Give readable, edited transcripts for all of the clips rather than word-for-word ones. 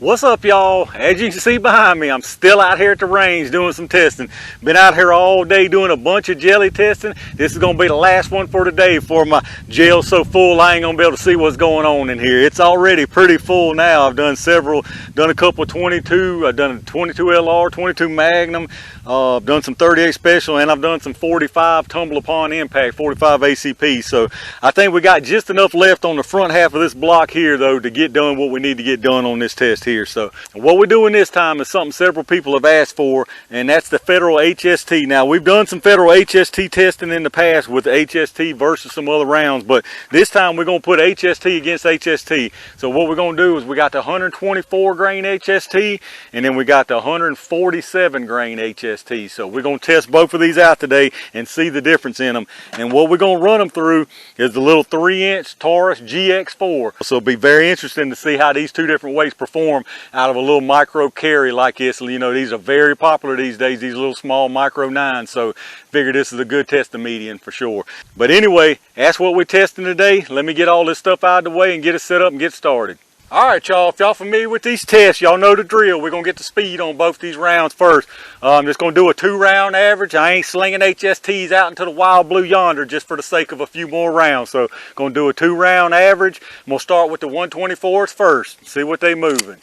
What's up, y'all? As you can see behind me, I'm still out here at the range doing some testing. Been out here all day doing a bunch of jelly testing. This is gonna be the last one for today before my gel's so full I ain't gonna be able to see what's going on in here. It's already pretty full now. I've done a couple of 22, I've done a 22 LR, 22 Magnum, I've done some 38 Special, and I've done some 45 Tumble Upon Impact, 45 ACP. So I think we got just enough left on the front half of this block here though to get done what we need to get done on this test here. So what we're doing this time is something several people have asked for, and that's the Federal HST. Now, we've done some Federal HST testing in the past with the HST versus some other rounds, but this time we're going to put HST against HST. So what we're going to do is we got the 124 grain HST, and then we got the 147 grain HST. So we're going to test both of these out today and see the difference in them. And what we're going to run them through is the little 3-inch Taurus GX4. So it'll be very interesting to see how these two different weights perform out of a little micro carry like this. You know, these are very popular these days, these little small micro 9s. So figure this is a good testing medium for sure. But anyway, that's what we're testing today. Let me get all this stuff out of the way and get it set up and get started. All right, y'all, if y'all familiar with these tests, y'all know the drill. We're going to get the speed on both these rounds first. I'm just going to do a 2-round average. I ain't slinging HSTs out into the wild blue yonder just for the sake of a few more rounds. So going to do a 2-round average. I'm going to start with the 124s first, see what they moving.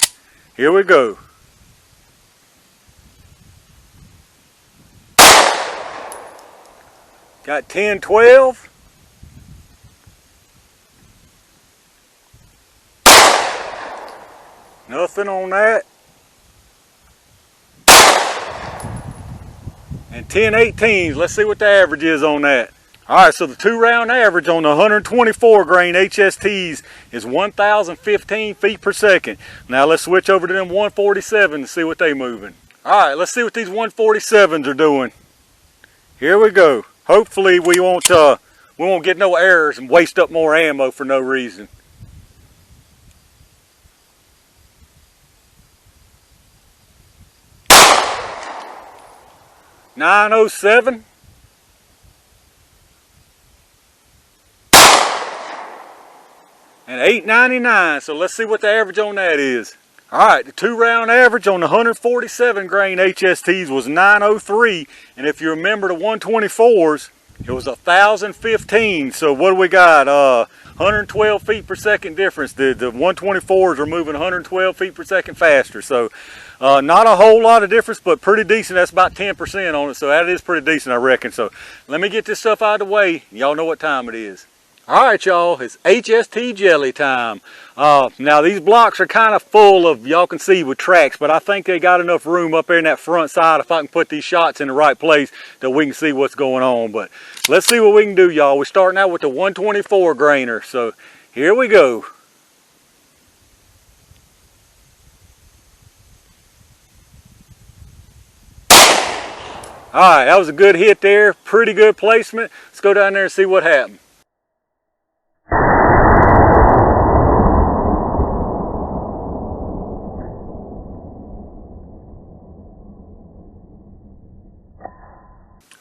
Here we go. Got 10, 12. Nothing on that. And 10, 18s. Let's see what the average is on that. All right, so the 2-round average on the 124 grain HSTs is 1,015 feet per second. Now let's switch over to them 147s and see what they moving. All right, let's see what these 147s are doing. Here we go. Hopefully we won't get no errors and waste up more ammo for no reason. .907. And 899. So let's see what the average on that is. All right, the 2-round average on the 147 grain HSTs was 903, and if you remember the 124s, it was 1,015. So what do we got? 112 feet per second difference. The 124s are moving 112 feet per second faster. So not a whole lot of difference, but pretty decent. That's about 10% on it. So that is pretty decent, I reckon. So let me get this stuff out of the way. Y'all know what time it is. All right, y'all, it's HST jelly time. Now these blocks are kind of full of, y'all can see, with tracks, but I think they got enough room up there in that front side if I can put these shots in the right place that we can see what's going on. But let's see what we can do, y'all. We're starting out with the 124 grainer. So here we go. All right, that was a good hit there. Pretty good placement. Let's go down there and see what happened.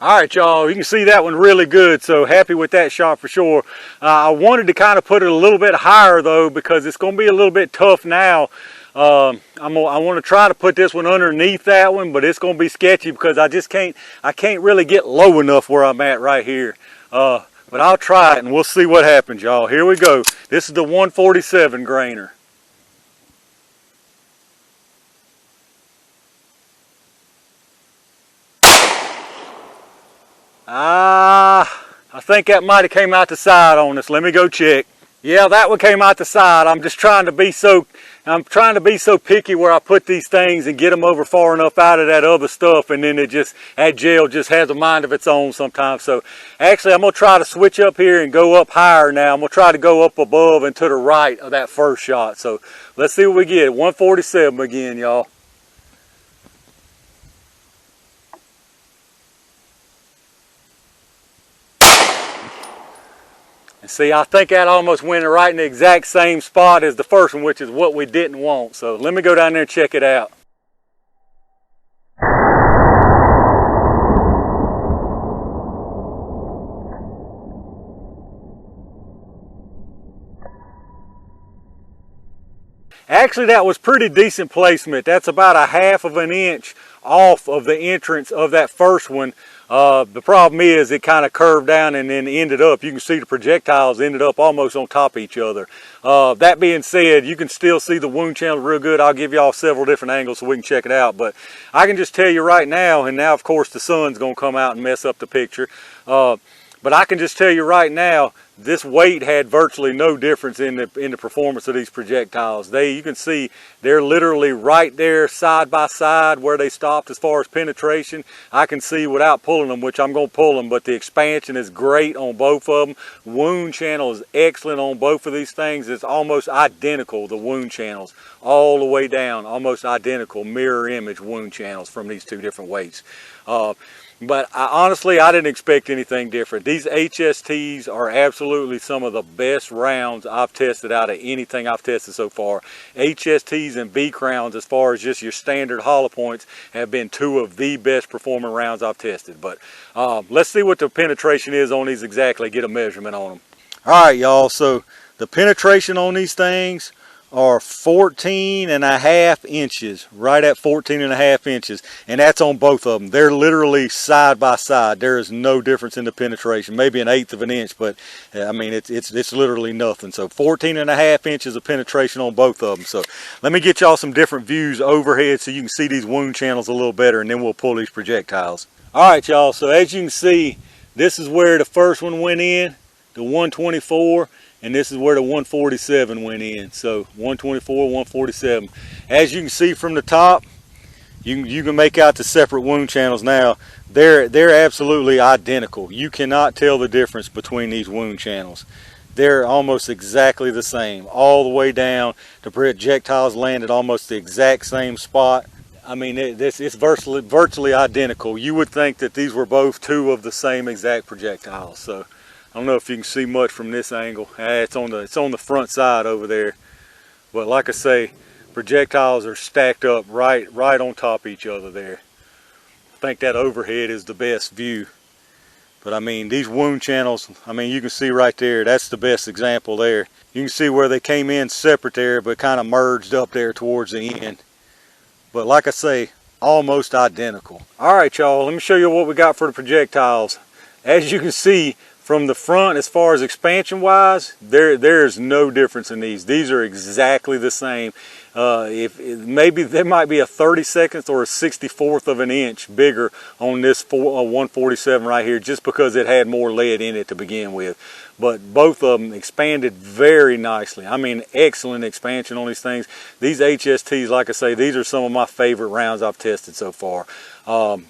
All right, y'all, you can see that one really good, so happy with that shot for sure. I wanted to kind of put it a little bit higher though, because it's going to be a little bit tough now. I want to try to put this one underneath that one, but it's going to be sketchy because I can't really get low enough where I'm at right here. But I'll try it and we'll see what happens, y'all. Here we go. This is the 147 grainer. I think that might have came out the side on us. Let me go check. Yeah, that one came out the side. I'm trying to be so picky where I put these things and get them over far enough out of that other stuff, and then that gel just has a mind of its own sometimes. So actually I'm gonna try to switch up here and go up higher now. I'm gonna try to go up above and to the right of that first shot. So let's see what we get. 147 again, y'all. See, I think that almost went right in the exact same spot as the first one, which is what we didn't want. So let me go down there and check it out. Actually, that was pretty decent placement. That's about a 1/2 inch off of the entrance of that first one. The problem is it kind of curved down and then ended up, you can see the projectiles ended up almost on top of each other. That being said, you can still see the wound channel real good. I'll give y'all several different angles so we can check it out. But I can just tell you right now, and now of course the sun's going to come out and mess up the picture. But I can just tell you right now, this weight had virtually no difference in the performance of these projectiles. You can see they're literally right there side by side where they stopped as far as penetration. I can see without pulling them, which I'm going to pull them, but the expansion is great on both of them. Wound channel is excellent on both of these things. It's almost identical, the wound channels, all the way down, almost identical mirror image wound channels from these two different weights. But honestly, I didn't expect anything different. These HSTs are absolutely some of the best rounds I've tested out of anything I've tested so far. HSTs and B crowns, as far as just your standard hollow points, have been two of the best performing rounds I've tested. But let's see what the penetration is on these exactly, get a measurement on them. All right, y'all, so the penetration on these things are 14.5 inches, right at 14.5 inches, and that's on both of them. They're literally side by side. There is no difference in the penetration, maybe 1/8 of an inch, but I mean it's literally nothing. So 14.5 inches of penetration on both of them. So let me get y'all some different views overhead so you can see these wound channels a little better, and then we'll pull these projectiles. All right, y'all, so as you can see, this is where the first one went in, the 124. And this is where the 147 went in. So 124, 147. As you can see from the top, you can make out the separate wound channels now. They're absolutely identical. You cannot tell the difference between these wound channels. They're almost exactly the same. All the way down, the projectiles landed almost the exact same spot. I mean, it's virtually identical. You would think that these were both two of the same exact projectiles. So I don't know if you can see much from this angle. It's on the front side over there. But like I say, projectiles are stacked up right on top of each other there. I think that overhead is the best view. But I mean, these wound channels, I mean, you can see right there, that's the best example there. You can see where they came in separate there, but kind of merged up there towards the end. But like I say, almost identical. All right, y'all, let me show you what we got for the projectiles. As you can see, from the front, as far as expansion wise, there's no difference in these. These are exactly the same. Maybe there might be a 32nd or a 64th of an inch bigger on this 147 right here, just because it had more lead in it to begin with. But both of them expanded very nicely. I mean, excellent expansion on these things. These HSTs, like I say, these are some of my favorite rounds I've tested so far.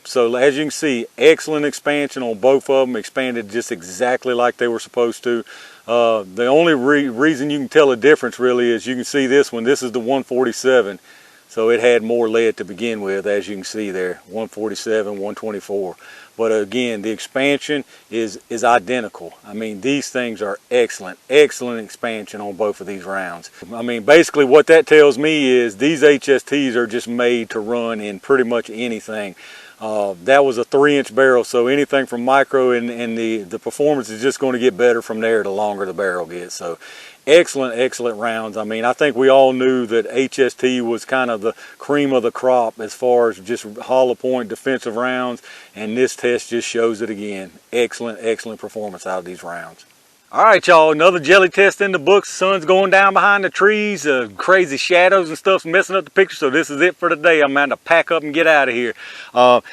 So as you can see, excellent expansion on both of them, expanded just exactly like they were supposed to. The only reason you can tell a difference really is you can see this one. This is the 147, so it had more lead to begin with, as you can see there, 147, 124. But again, the expansion is identical. I mean, these things are excellent expansion on both of these rounds. I mean, basically what that tells me is these HSTs are just made to run in pretty much anything. That was a 3-inch barrel, so anything from micro and the performance is just going to get better from there the longer the barrel gets. So excellent rounds. I mean, I think we all knew that HST was kind of the cream of the crop as far as just hollow point defensive rounds, and this test just shows it again. Excellent performance out of these rounds. All right, y'all, another jelly test in the books. Sun's going down behind the trees, crazy shadows and stuff's messing up the picture, so this is it for today. I'm going to pack up and get out of here.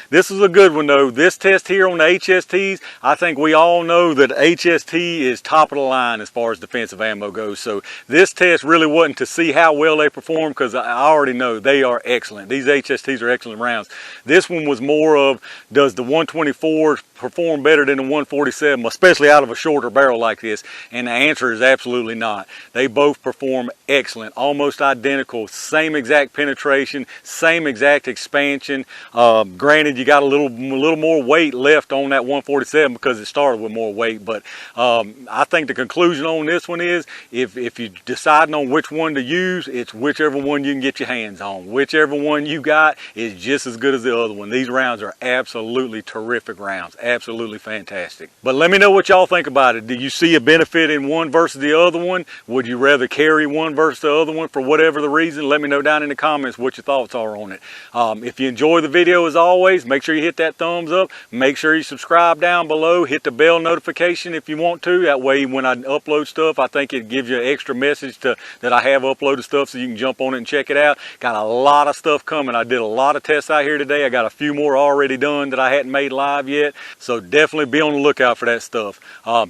This is a good one though. This test here on the HSTs, I think we all know that HST is top of the line as far as defensive ammo goes. So this test really wasn't to see how well they perform, because I already know they are excellent. These HSTs are excellent rounds. This one was more of, does the 124 perform better than the 147, especially out of a shorter barrel like this? And the answer is absolutely not. They both perform excellent, almost identical, same exact penetration, same exact expansion. Granted, you got a little more weight left on that 147 because it started with more weight, but I think the conclusion on this one is if you're deciding on which one to use, it's whichever one you can get your hands on. Whichever one you got is just as good as the other one. These rounds are absolutely terrific rounds, absolutely fantastic. But let me know what y'all think about it. Do you see a benefit in one versus the other one? Would you rather carry one versus the other one for whatever the reason? Let me know down in the comments what your thoughts are on it. If you enjoy the video, as always, make sure you hit that thumbs up. Make sure you subscribe down below. Hit the bell notification if you want to. That way when I upload stuff, I think it gives you an extra message that I have uploaded stuff, so you can jump on it and check it out. Got a lot of stuff coming. I did a lot of tests out here today. I got a few more already done that I hadn't made live yet, so definitely be on the lookout for that stuff.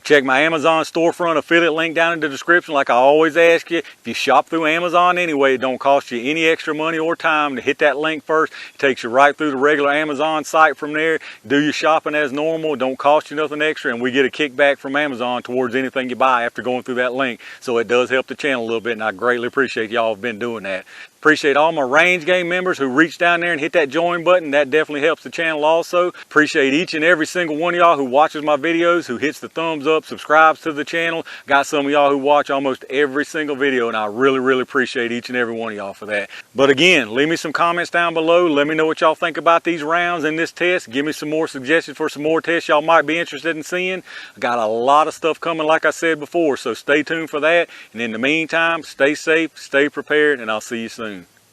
Check my Amazon storefront affiliate link down in the description. Like I always ask you, if you shop through Amazon anyway, it don't cost you any extra money or time to hit that link first. It takes you right through the regular Amazon site from there. Do your shopping as normal. It don't cost you nothing extra, and we get a kickback from Amazon towards anything you buy after going through that link. So it does help the channel a little bit, and I greatly appreciate y'all have been doing that. Appreciate all my range game members who reach down there and hit that join button. That definitely helps the channel also. Appreciate each and every single one of y'all who watches my videos, who hits the thumbs up, subscribes to the channel. Got some of y'all who watch almost every single video, and I really appreciate each and every one of y'all for that. But again, leave me some comments down below. Let me know what y'all think about these rounds in this test. Give me some more suggestions for some more tests y'all might be interested in seeing. I got a lot of stuff coming, like I said before, so stay tuned for that. And in the meantime, stay safe, stay prepared, and I'll see you soon.